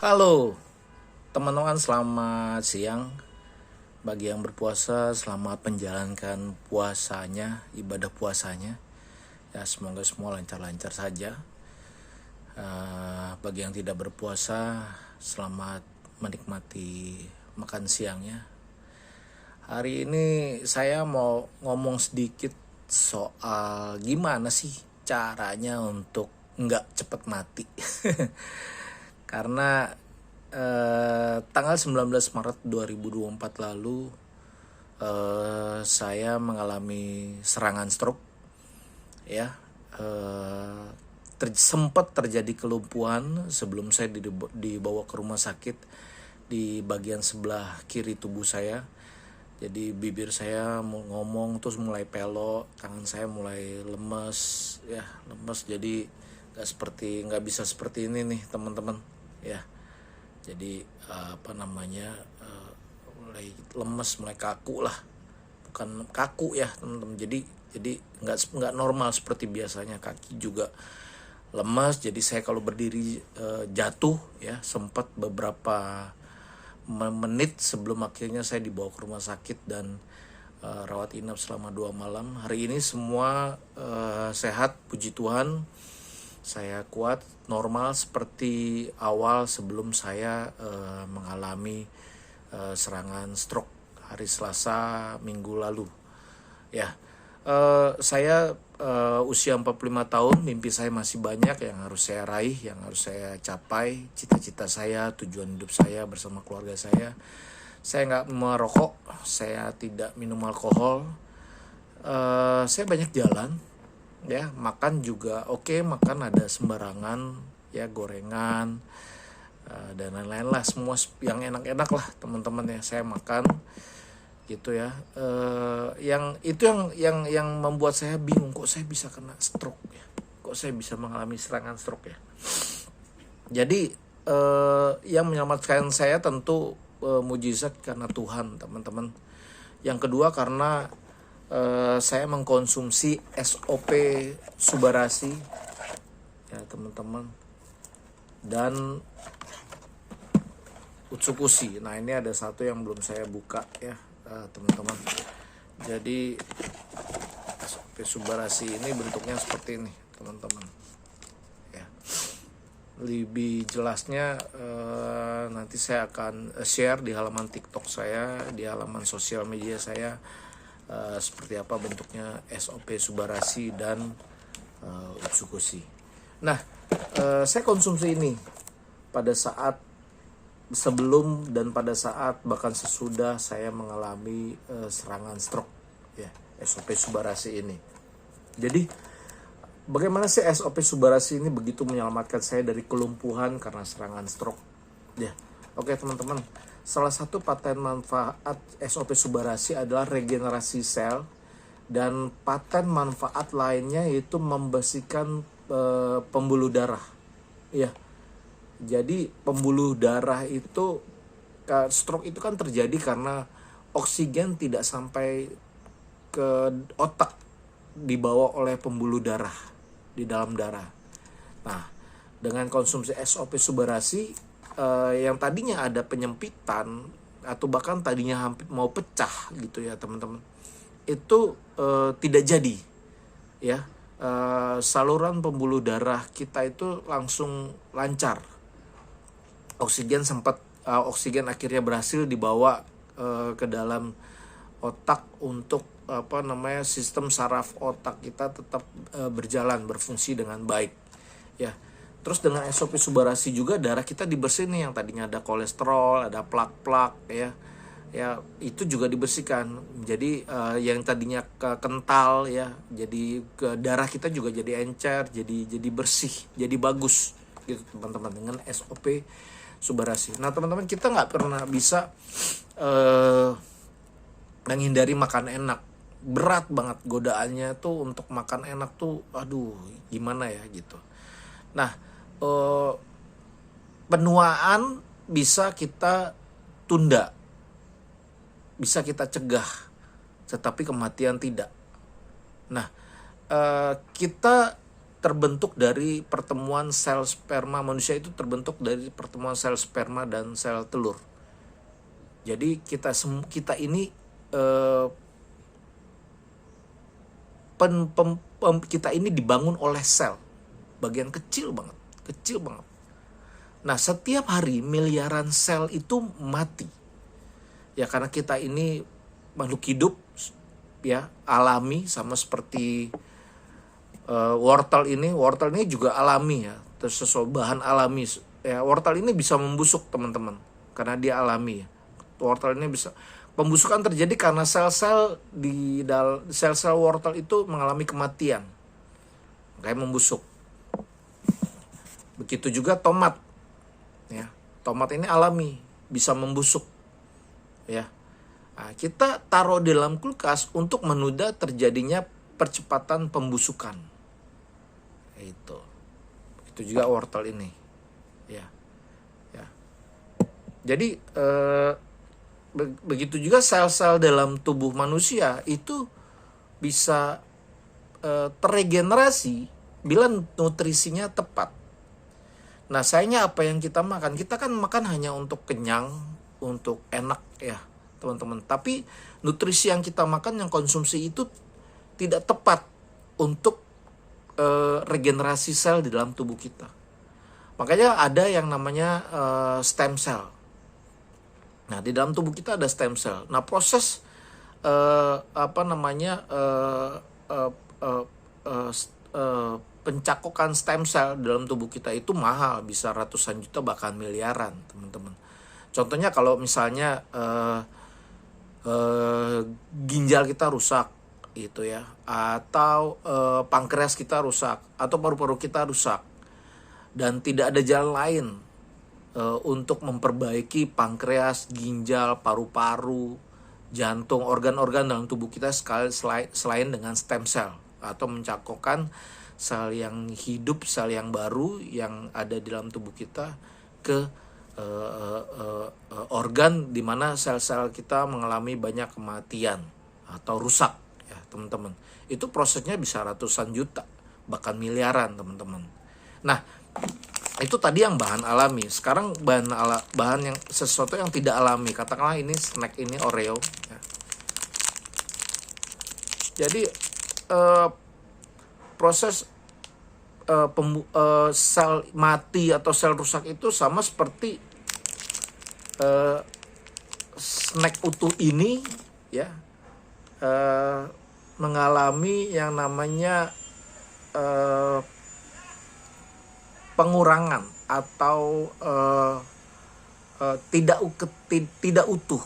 Halo teman-teman, selamat siang. Bagi yang berpuasa, selamat menjalankan puasanya, ibadah puasanya. Ya, semoga semua lancar-lancar saja. Bagi yang tidak berpuasa, selamat menikmati makan siangnya. Hari ini saya mau ngomong sedikit soal gimana sih caranya untuk nggak cepet mati. Karena tanggal 19 Maret 2024 lalu saya mengalami serangan stroke, ya. Sempat terjadi kelumpuhan sebelum saya dibawa ke rumah sakit di bagian sebelah kiri tubuh saya. Jadi bibir saya ngomong terus mulai pelok, tangan saya mulai lemes, ya lemes. Jadi nggak bisa seperti ini nih teman-teman, ya. Jadi mulai lemes, mulai kaku lah, bukan kaku ya teman-teman. Jadi nggak normal seperti biasanya. Kaki juga lemas. Jadi saya kalau berdiri jatuh, ya. Sempat beberapa menit sebelum akhirnya saya dibawa ke rumah sakit dan rawat inap selama 2 malam. Hari ini semua sehat, puji Tuhan. Saya kuat, normal seperti awal sebelum saya mengalami serangan stroke hari Selasa minggu lalu, ya. Saya usia 45 tahun, mimpi saya masih banyak yang harus saya raih, yang harus saya capai, cita-cita saya, tujuan hidup saya bersama keluarga saya. Saya nggak merokok, saya tidak minum alkohol, saya banyak jalan, ya. Makan juga oke, makan ada sembarangan, ya, gorengan dan lain-lain lah, semua yang enak-enak lah teman-teman, ya. Saya makan gitu, ya. Yang membuat saya bingung, kok saya bisa kena stroke, ya, kok saya bisa mengalami serangan stroke, ya. Jadi yang menyelamatkan saya tentu mujizat karena Tuhan, teman-teman. Yang kedua karena saya mengkonsumsi SOP Subarasi, ya teman-teman, dan Utsukushi. Nah, ini ada satu yang belum saya buka, ya teman-teman. Jadi SOP Subarasi ini bentuknya seperti ini, teman-teman, ya. Lebih jelasnya nanti saya akan share di halaman TikTok saya, di halaman sosial media saya, seperti apa bentuknya SOP Subarasi dan Utsukushi. Nah, saya konsumsi ini pada saat sebelum dan pada saat bahkan sesudah saya mengalami serangan stroke, ya, SOP Subarasi ini. Jadi bagaimana sih SOP Subarasi ini begitu menyelamatkan saya dari kelumpuhan karena serangan stroke, ya. Oke teman-teman, salah satu paten manfaat SOP Subarasi adalah regenerasi sel, dan paten manfaat lainnya yaitu membersihkan pembuluh darah, ya. Jadi pembuluh darah itu, stroke itu kan terjadi karena oksigen tidak sampai ke otak, dibawa oleh pembuluh darah di dalam darah. Nah, dengan konsumsi SOP Subarasi yang tadinya ada penyempitan atau bahkan tadinya hampir mau pecah gitu, ya teman-teman, itu tidak jadi, ya. Saluran pembuluh darah kita itu langsung lancar. Oksigen akhirnya berhasil dibawa ke dalam otak untuk sistem saraf otak kita tetap berjalan, berfungsi dengan baik, ya. Terus dengan SOP Subarasi juga darah kita dibersihin nih, yang tadinya ada kolesterol, ada plak-plak, ya. Ya, itu juga dibersihkan. Jadi yang tadinya kental, ya, jadi darah kita juga jadi encer, jadi bersih, jadi bagus gitu teman-teman dengan SOP Subarasi. Nah teman-teman, kita nggak pernah bisa menghindari makan enak. Berat banget godaannya tuh untuk makan enak tuh, aduh gimana ya gitu. Nah, penuaan bisa kita tunda, bisa kita cegah, tetapi kematian tidak. Nah, kita terbentuk dari pertemuan sel sperma. Manusia itu terbentuk dari pertemuan sel sperma dan sel telur. Jadi kita ini kita ini dibangun oleh sel, bagian kecil banget. Nah, setiap hari miliaran sel itu mati. Ya, karena kita ini makhluk hidup, ya, alami, sama seperti wortel ini juga alami, ya, terus bahan alami. Ya, wortel ini bisa membusuk, teman-teman, karena dia alami, ya. Wortel ini bisa, pembusukan terjadi karena sel-sel wortel itu mengalami kematian, kayak membusuk. Begitu juga tomat, ya. Tomat ini alami, bisa membusuk, ya. Nah, kita taruh di dalam kulkas untuk menunda terjadinya percepatan pembusukan. Itu juga wortel ini, ya. Jadi begitu juga sel-sel dalam tubuh manusia itu bisa terregenerasi bila nutrisinya tepat. Nah, sayangnya apa yang kita makan? Kita kan makan hanya untuk kenyang, untuk enak, ya, teman-teman. Tapi nutrisi yang kita makan, yang konsumsi itu tidak tepat untuk regenerasi sel di dalam tubuh kita. Makanya ada yang namanya stem cell. Nah, di dalam tubuh kita ada stem cell. Nah, proses pencakokan stem cell dalam tubuh kita itu mahal, bisa ratusan juta bahkan miliaran, teman-teman. Contohnya kalau misalnya ginjal kita rusak, gitu ya, atau pankreas kita rusak, atau paru-paru kita rusak, dan tidak ada jalan lain untuk memperbaiki pankreas, ginjal, paru-paru, jantung, organ-organ dalam tubuh kita selain dengan stem cell atau mencakokkan sel yang hidup, sel yang baru yang ada di dalam tubuh kita ke organ di mana sel-sel kita mengalami banyak kematian atau rusak, ya, teman-teman. Itu prosesnya bisa ratusan juta bahkan miliaran, teman-teman. Nah, itu tadi yang bahan alami. Sekarang bahan yang sesuatu yang tidak alami. Katakanlah ini snack, ini Oreo, ya. Jadi proses sel mati atau sel rusak itu sama seperti snack utuh ini, ya, mengalami yang namanya pengurangan atau tidak utuh,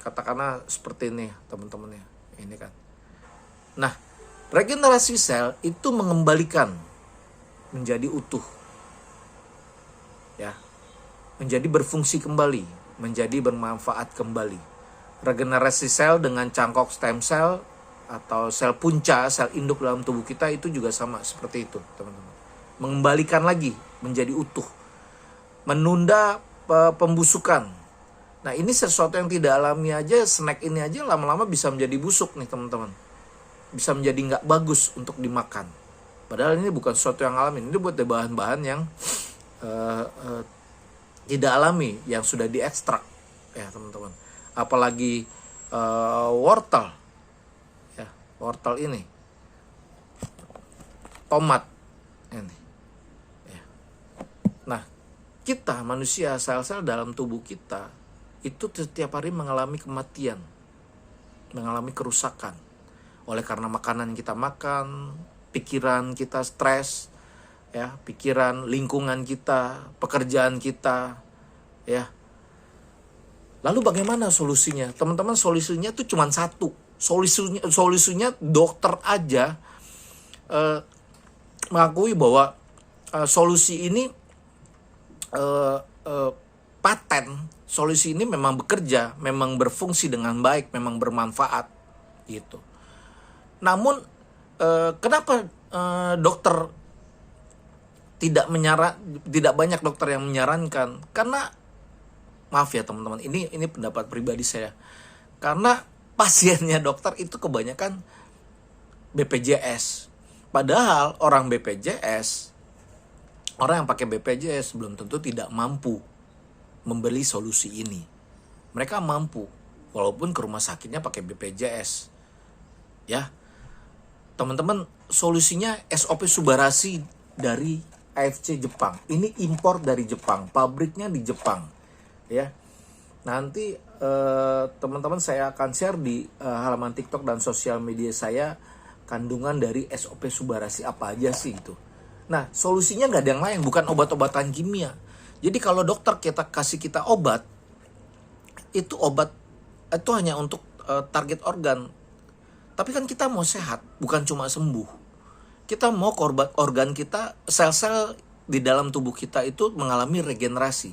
katakanlah seperti ini, teman-teman, ya, ini kan. Nah, regenerasi sel itu mengembalikan menjadi utuh, ya, menjadi berfungsi kembali, menjadi bermanfaat kembali. Regenerasi sel dengan cangkok stem cell atau sel punca, sel induk dalam tubuh kita itu juga sama seperti itu, teman-teman. Mengembalikan lagi menjadi utuh, menunda pembusukan. Nah, ini sesuatu yang tidak alami aja, snack ini aja lama-lama bisa menjadi busuk nih, teman-teman. Bisa menjadi nggak bagus untuk dimakan. Padahal ini bukan sesuatu yang alami, ini buat bahan-bahan yang tidak alami, yang sudah diekstrak, ya, teman-teman. Apalagi wortel, ya, wortel ini, tomat ini, ya. Nah, kita manusia, sel-sel dalam tubuh kita itu setiap hari mengalami kematian, mengalami kerusakan oleh karena makanan yang kita makan, pikiran kita stres, ya, pikiran, lingkungan kita, pekerjaan kita, ya. Lalu bagaimana solusinya? Teman-teman, solusinya itu cuma satu. Solusinya dokter aja mengakui bahwa solusi ini paten. Solusi ini memang bekerja, memang berfungsi dengan baik, memang bermanfaat, gitu. Namun kenapa dokter tidak banyak dokter yang menyarankan? Karena maaf ya, teman-teman, ini pendapat pribadi saya. Karena pasiennya dokter itu kebanyakan BPJS, Padahal orang yang pakai BPJS belum tentu tidak mampu membeli solusi ini. Mereka mampu, walaupun ke rumah sakitnya pakai BPJS. Ya, teman-teman, solusinya SOP Subarasi dari AFC Jepang. Ini impor dari Jepang, pabriknya di Jepang. Ya, nanti teman-teman saya akan share di halaman TikTok dan sosial media saya kandungan dari SOP Subarasi apa aja sih itu. Nah, solusinya nggak ada yang lain, bukan obat-obatan kimia. Jadi kalau dokter kasih kita obat, itu hanya untuk target organ. Tapi kan kita mau sehat, bukan cuma sembuh. Kita mau organ kita, sel-sel di dalam tubuh kita itu mengalami regenerasi.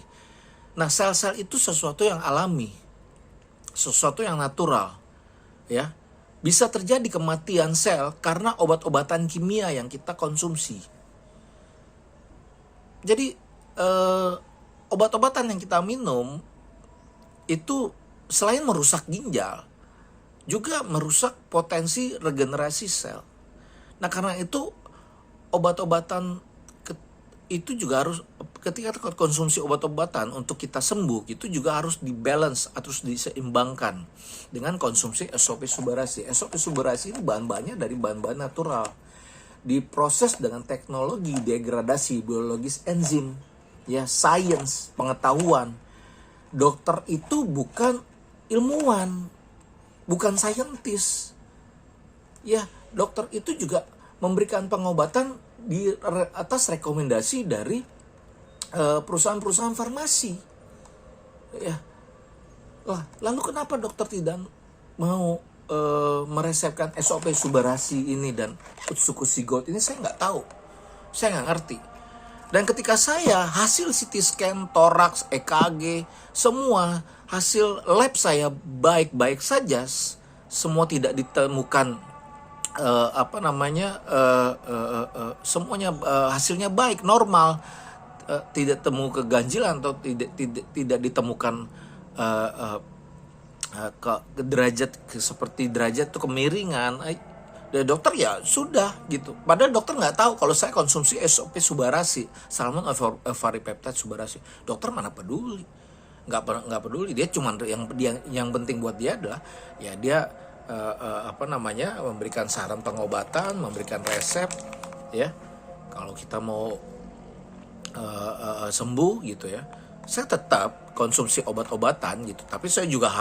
Nah, sel-sel itu sesuatu yang alami, sesuatu yang natural, ya. Bisa terjadi kematian sel karena obat-obatan kimia yang kita konsumsi. Jadi obat-obatan yang kita minum itu selain merusak ginjal, juga merusak potensi regenerasi sel. Nah, karena itu obat-obatan itu juga harus, ketika konsumsi obat-obatan untuk kita sembuh, itu juga harus dibalance, harus diseimbangkan dengan konsumsi SOP Subarasi. SOP Subarasi ini bahan-bahannya dari bahan-bahan natural, diproses dengan teknologi degradasi biologis enzim, ya, sains, pengetahuan. Dokter itu bukan ilmuwan, bukan saintis. Ya, dokter itu juga memberikan pengobatan di atas rekomendasi dari perusahaan-perusahaan farmasi. Ya. Lalu kenapa dokter tidak mau meresepkan SOP Subarasi ini dan Utsukushi Gold ini? Saya nggak tahu, saya nggak ngerti. Dan ketika saya hasil CT scan, toraks, EKG, semua hasil lab saya baik-baik saja, semua tidak ditemukan semuanya hasilnya baik, normal, tidak temu keganjilan atau tidak ditemukan seperti derajat itu kemiringan. Dokter ya sudah gitu. Padahal dokter nggak tahu kalau saya konsumsi SOP Subarasi, Salmon Ovaripeptide Subarasi. Dokter mana peduli, nggak peduli. Dia cuma yang penting buat dia adalah ya dia memberikan saran pengobatan, memberikan resep, ya. Kalau kita mau sembuh gitu ya, saya tetap konsumsi obat-obatan gitu. Tapi saya juga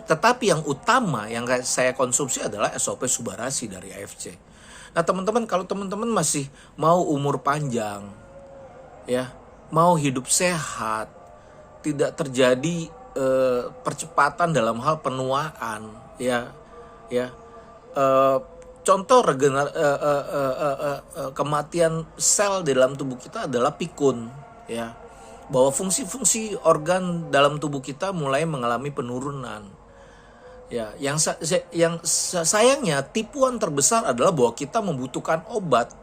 tetapi yang utama yang saya konsumsi adalah SOP Subarasi dari AFC. Nah, teman-teman, kalau teman-teman masih mau umur panjang, ya, mau hidup sehat, tidak terjadi percepatan dalam hal penuaan, contoh kematian sel di dalam tubuh kita adalah pikun, ya, bahwa fungsi-fungsi organ dalam tubuh kita mulai mengalami penurunan, ya. Yang sayangnya tipuan terbesar adalah bahwa kita membutuhkan obat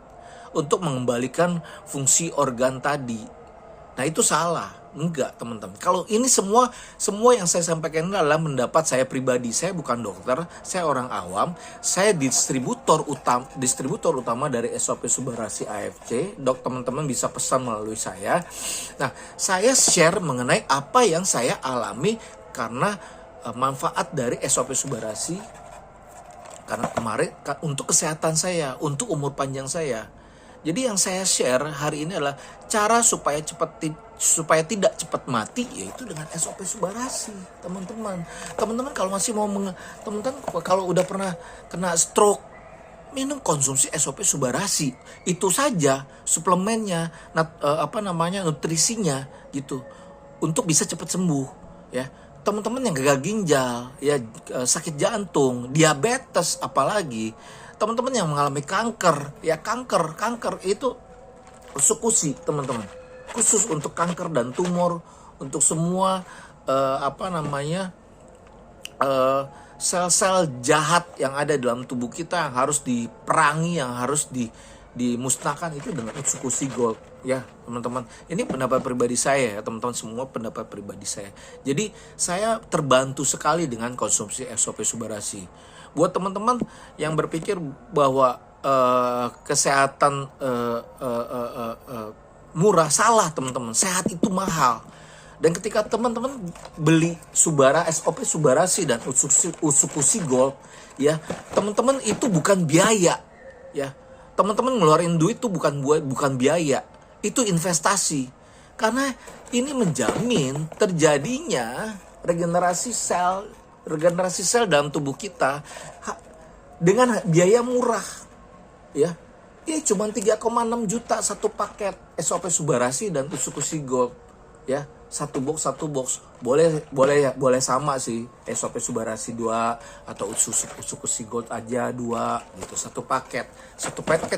untuk mengembalikan fungsi organ tadi. Nah, itu salah. Enggak, teman-teman. Kalau ini semua yang saya sampaikan adalah pendapat saya pribadi. Saya bukan dokter, saya orang awam. Saya distributor utama dari SOP Subarasi AFC. Teman-teman bisa pesan melalui saya. Nah, saya share mengenai apa yang saya alami karena manfaat dari SOP Subarasi. Karena kemarin untuk kesehatan saya, untuk umur panjang saya. Jadi yang saya share hari ini adalah cara supaya tidak cepat mati, yaitu dengan SOP Subarasi, teman-teman. Teman-teman kalau masih mau teman-teman kalau udah pernah kena stroke, minum konsumsi SOP Subarasi. Itu saja suplemennya, nutrisinya gitu, untuk bisa cepat sembuh, ya. Teman-teman yang gagal ginjal, ya, sakit jantung, diabetes apalagi, teman-teman yang mengalami kanker, ya, kanker itu Utsukushi, teman-teman. Khusus untuk kanker dan tumor, untuk semua sel-sel jahat yang ada dalam tubuh kita yang harus diperangi, yang harus dimusnahkan, itu dengan Utsukushi Gold, ya, teman-teman. Ini pendapat pribadi saya, ya, teman-teman, semua pendapat pribadi saya. Jadi saya terbantu sekali dengan konsumsi SOP Subarasi. Buat teman-teman yang berpikir bahwa kesehatan murah. Salah teman-teman, sehat itu mahal. Dan ketika teman-teman beli Subara, SOP Subarasi dan Utsukushi Gold, ya teman-teman, itu bukan biaya, ya teman-teman ngeluarin duit itu bukan biaya, itu investasi. Karena ini menjamin terjadinya regenerasi sel dalam tubuh kita dengan biaya murah, ya. Ini cuma 3,6 juta satu paket SOP Subarasi dan Utsukushi Gold, ya. Satu box boleh sama sih, SOP Subarasi 2 atau Utsukushi Gold aja 2 gitu, satu paket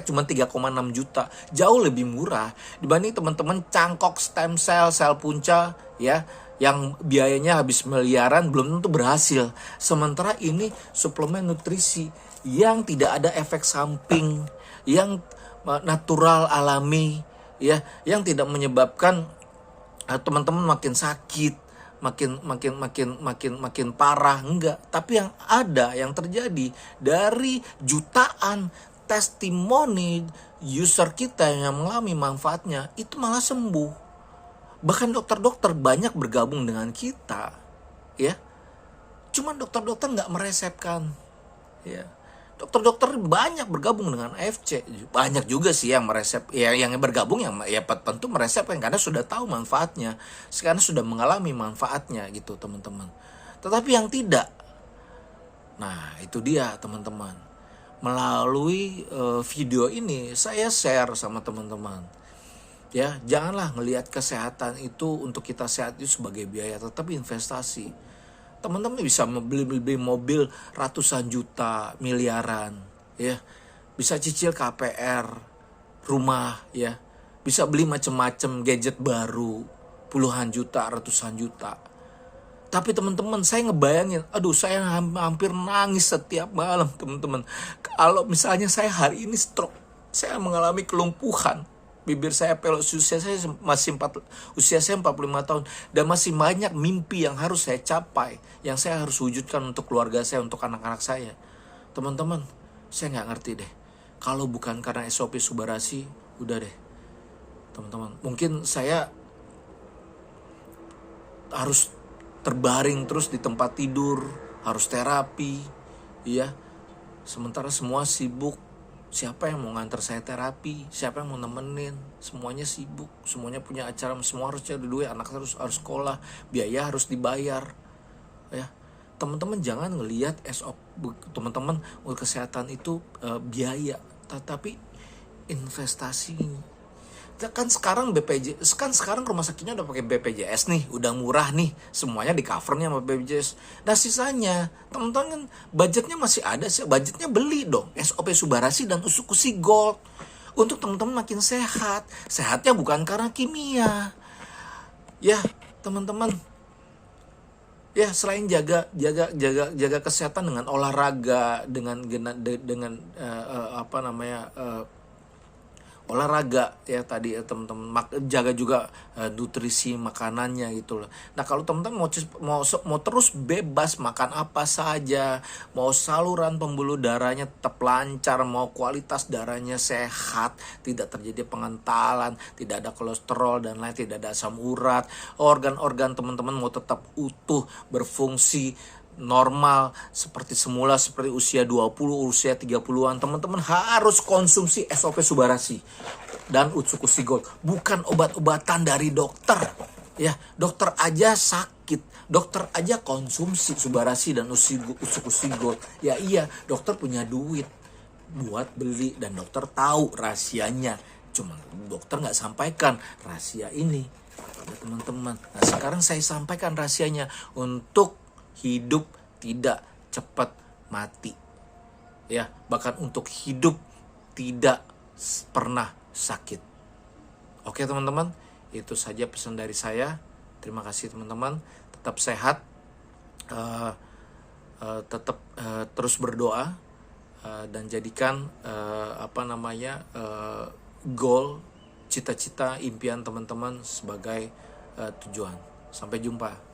cuma 3,6 juta, jauh lebih murah dibanding teman-teman cangkok stem cell, sel punca, ya, yang biayanya habis miliaran belum tentu berhasil. Sementara ini suplemen nutrisi yang tidak ada efek samping, yang natural, alami, ya, yang tidak menyebabkan teman-teman makin sakit, makin parah, enggak. Tapi yang terjadi dari jutaan testimoni user kita yang mengalami manfaatnya itu malah sembuh. Bahkan dokter-dokter banyak bergabung dengan kita, ya. Cuman dokter-dokter nggak meresepkan, ya. Dokter-dokter banyak bergabung dengan AFC, banyak juga sih yang meresep, ya, yang bergabung yang ya tentu meresepkan karena sudah tahu manfaatnya, sekarang sudah mengalami manfaatnya gitu teman-teman. Tetapi yang tidak, nah itu dia teman-teman. Melalui video ini saya share sama teman-teman, ya janganlah ngelihat kesehatan itu untuk kita sehat itu sebagai biaya, tetapi investasi. Teman-teman bisa beli mobil ratusan juta, miliaran, ya. Bisa cicil KPR, rumah, ya. Bisa beli macam-macam gadget baru, puluhan juta, ratusan juta. Tapi teman-teman, saya ngebayangin, aduh saya hampir nangis setiap malam teman-teman. Kalau misalnya saya hari ini stroke, saya mengalami kelumpuhan. Bibir saya pelok, usia saya 45 tahun dan masih banyak mimpi yang harus saya capai, yang saya harus wujudkan untuk keluarga saya, untuk anak-anak saya. Teman-teman, saya nggak ngerti deh. Kalau bukan karena SOP Subarasi, udah deh, teman-teman. Mungkin saya harus terbaring terus di tempat tidur, harus terapi, ya. Sementara semua sibuk. Siapa yang mau nganter saya terapi? Siapa yang mau nemenin? Semuanya sibuk, semuanya punya acara, semua harus cari duit, anak harus sekolah, biaya harus dibayar. Ya, teman-teman jangan ngelihat teman-teman kesehatan itu biaya, tetapi investasi. Kan sekarang sekarang rumah sakitnya udah pakai BPJS nih, udah murah nih, semuanya di cover nih sama BPJS. Nah sisanya teman-teman kan budgetnya masih ada, budgetnya beli dong SOP Subarasi dan Utsukushi Gold untuk teman-teman makin sehat. Sehatnya bukan karena kimia, ya teman-teman. Ya selain jaga kesehatan dengan olahraga, dengan olahraga, ya tadi teman-teman jaga juga nutrisi makanannya gitu loh. Nah kalau teman-teman mau terus bebas makan apa saja, mau saluran pembuluh darahnya tetap lancar, mau kualitas darahnya sehat, tidak terjadi pengentalan, tidak ada kolesterol dan lain, tidak ada asam urat, organ-organ teman-teman mau tetap utuh, berfungsi normal seperti semula, seperti usia 20, usia 30-an, teman-teman harus konsumsi SOP Subarasi dan Utsukushi Gold, bukan obat-obatan dari dokter. Ya, dokter aja sakit, dokter aja konsumsi Subarasi dan Utsukushi Gold. Ya iya, dokter punya duit buat beli dan dokter tahu rahasianya. Cuma dokter nggak sampaikan rahasia ini pada teman-teman. Nah, sekarang saya sampaikan rahasianya untuk hidup tidak cepat mati, ya, bahkan untuk hidup tidak pernah sakit. Oke teman-teman, itu saja pesan dari saya. Terima kasih teman-teman, tetap sehat, tetap terus berdoa, dan jadikan goal, cita-cita, impian teman-teman sebagai tujuan. Sampai jumpa.